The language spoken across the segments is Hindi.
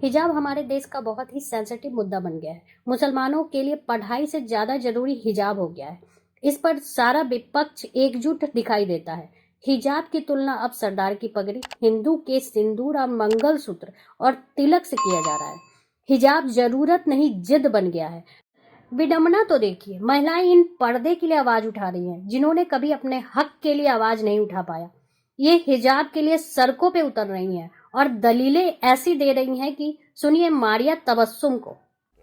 हिजाब हमारे देश का बहुत ही सेंसिटिव मुद्दा बन गया है। मुसलमानों के लिए पढ़ाई से ज्यादा जरूरी हिजाब हो गया है। इस पर सारा विपक्ष एकजुट दिखाई देता है। हिजाब की तुलना अब सरदार की पगड़ी, हिंदू के सिंदूर और मंगलसूत्र और तिलक से किया जा रहा है। हिजाब जरूरत नहीं, जिद बन गया है। विडंबना तो देखिए, महिलाएं इन पर्दे के लिए आवाज उठा रही हैं जिन्होंने कभी अपने हक के लिए आवाज नहीं उठा पाया। ये हिजाब के लिए सड़कों पे उतर रही हैं और दलीलें ऐसी दे रही हैं कि सुनिए मारिया तबस्सुम को।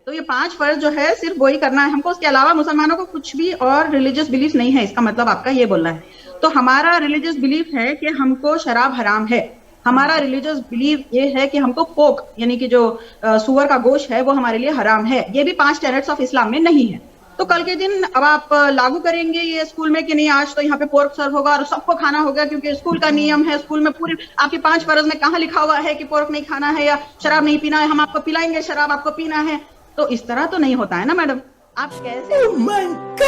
तो ये 5 फर्ज जो है सिर्फ वही करना है हमको, उसके अलावा मुसलमानों को कुछ भी और रिलीजियस बिलीफ नहीं है। इसका मतलब आपका ये बोलना है। तो हमारा रिलीजियस बिलीफ है कि हमको शराब हराम है। हमारा रिलीजियस बिलीफ ये है कि हमको पोक यानी कि जो सुअर का गोश्त है वो हमारे लिए हराम है। ये भी 5 टेनेट्स ऑफ इस्लाम में नहीं है। तो कल के दिन अब आप लागू करेंगे ये स्कूल में कि नहीं, आज तो यहाँ पे पोर्क सर्व होगा और सबको खाना होगा क्योंकि स्कूल का नियम है। स्कूल में पूरे आपके 5 फर्ज में कहाँ लिखा हुआ है कि पोर्क नहीं खाना है या शराब नहीं पीना है, हम आपको पिलाएंगे शराब, आपको पीना है। तो इस तरह तो नहीं होता है ना मैडम। आप कैसे होता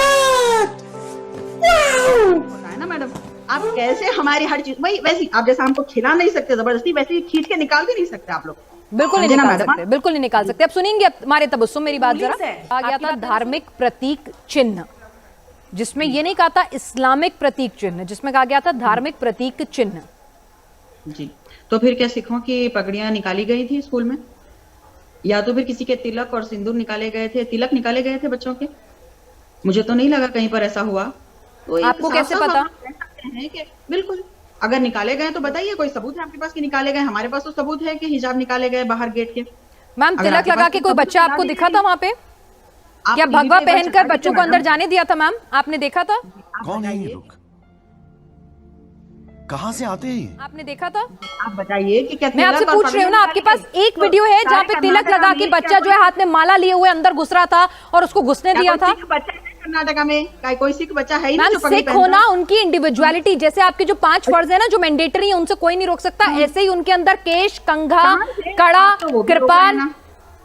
है ना मैडम, आप कैसे हमारी हर चीज वही वैसी, आप जैसा हमको खिला नहीं सकते जबरदस्ती, वैसे खींच के निकाल भी नहीं सकते आप लोग। बिल्कुल नहीं निकाल सकते, बिल्कुल नहीं निकाल सकते। अब सुनेंगे मारे तबस्सुम मेरी बात जरा। आ गया था धार्मिक प्रतीक चिन्ह, जिसमें ये नहीं कहा था इस्लामिक प्रतीक चिन्ह, जिसमें कहा गया था धार्मिक प्रतीक चिन्ह। जी, तो फिर क्या सिखों की पगड़ियां निकाली गई थी स्कूल में, या तो फिर किसी के तिलक और सिंदूर निकाले गए थे, तिलक निकाले गए थे बच्चों के? मुझे तो नहीं लगा कहीं पर ऐसा हुआ। तो आपको कैसे पता है कि बिल्कुल अगर निकाले गए तो बताइए, कोई सबूत है आपके पास कि निकाले गए? हमारे पास तो सबूत है कि हिजाब निकाले गए बाहर गेट के। मैम, तिलक लगा के कोई बच्चा आपको दिखा था वहां पे? क्या भगवा पहनकर बच्चों को अंदर जाने दिया था मैम? आपने देखा था? कौन है ये लोग, कहां से आते हैं? आपने देखा था? आप बताइए कि क्या मैं आपसे पूछ रही हूँ ना, आपके पास एक वीडियो है जहाँ पे तिलक लगा के बच्चा जो है हाथ में माला लिए हुए अंदर घुस रहा था और उसको घुसने दिया था। कर्नाटका में कोई सिख बच्चा है ही नहीं? सिख होना उनकी इंडिविजुअलिटी, जैसे आपके जो 5 फर्ज है ना जो मैंडेटरी है उनसे कोई नहीं रोक सकता, ऐसे ही उनके अंदर केश, कंघा, कड़ा, कृपान,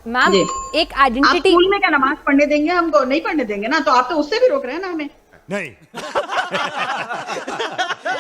मैम एक आइडेंटिटी। स्कूल में क्या नमाज पढ़ने देंगे हमको? नहीं पढ़ने देंगे ना, तो आप तो उससे भी रोक रहे हैं ना हमें। नहीं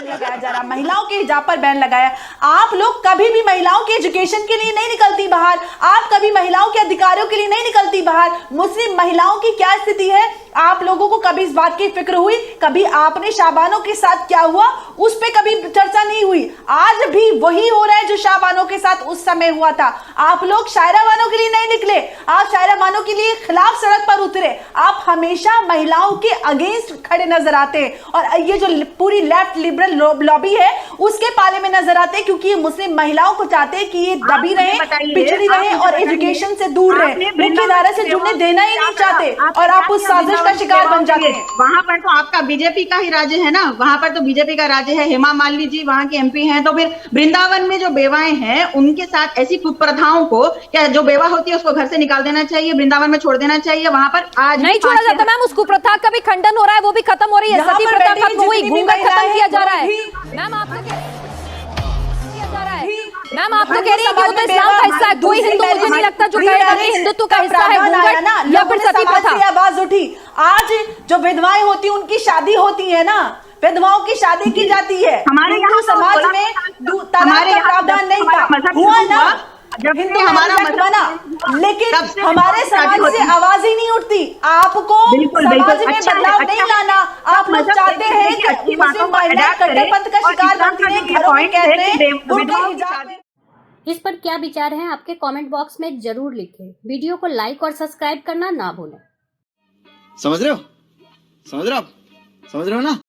लगाया जा रहा, महिलाओं के हिजाब पर बैन लगाया। आप लोग कभी भी महिलाओं के एजुकेशन के लिए नहीं निकलती बाहर, आप कभी महिलाओं के अधिकारों के लिए नहीं निकलती बाहर। मुस्लिम महिलाओं की क्या स्थिति है, आप लोगों को कभी इस बात की फिक्र हुई? कभी आपने शाबानों के साथ क्या हुआ उस पे कभी चर्चा नहीं हुई? आज भी वही हो रहा है जो शाबानों के साथ उस समय हुआ था। आप लोग शायरा बानो के लिए नहीं निकले, आप शायरा बानो के लिए खिलाफ सड़क पर उतरे। आप हमेशा महिलाओं के अगेंस्ट खड़े नजर आते हैं और ये जो पूरी लेफ्ट लिबरल लॉबी है उसके पाले में नजर आते हैं, क्योंकि ये मुस्लिम महिलाओं को चाहते हैं कि ये दबी रहे, पिछड़ी रहे और एजुकेशन से दूर रहे, मुख्य धारा से जुड़ने देना ही नहीं चाहते और आप उस साजिश का शिकार बन जाते हैं। वहां पर तो आपका बीजेपी का ही राज्य है ना, वहां पर तो बीजेपी का राज्य है। हेमा मालिनी जी वहां की एमपी हैं। तो फिर वृंदावन में जो बेवाएं हैं उनके साथ ऐसी कुप्रथाओं को, क्या जो बेवा होती है उसको घर से निकाल देना चाहिए, वृंदावन में छोड़ देना चाहिए? वहां पर आज नहीं छोड़ा जाता मैम, उस कुप्रथा का भी खंडन हो रहा है, वो भी खत्म हो रही है। सती प्रथा खत्म हुई, घूंघट खत्म किया जा रहा है। मैम आप तो किया जा रहा है, मैम आप तो कह रही है कि वो तो इस्लाम का हिस्सा है। कोई हिंदू मुझे नहीं लगता जो कहेगा कि हिंदुत्व का हिस्सा है घूंघट या फिर सती प्रथा। आवाज उठी, आज जो विधवाएं होती उनकी शादी होती है ना, विधवाओं की शादी की जाती है। हमारे यहाँ समाज में तलाक का प्रावधान नहीं था, हुआ ना जब हिंदू हमारा मत बना, लेकिन हमारे समाज से आवाज ही नहीं उठती। आपको समाज में बदलाव नहीं लाना, आप लोग चाहते हैं कि मुस्लिम महिलाएं कट्टरपंथ का शिकार बनती हैं, घरों में कहते हैं बुर्का हिजाब। इस पर क्या विचार है आपके कमेंट बॉक्स में जरूर लिखें। वीडियो को लाइक और सब्सक्राइब करना ना भूलें। समझ रहे हो, समझ रहे हो आप, समझ रहे हो ना?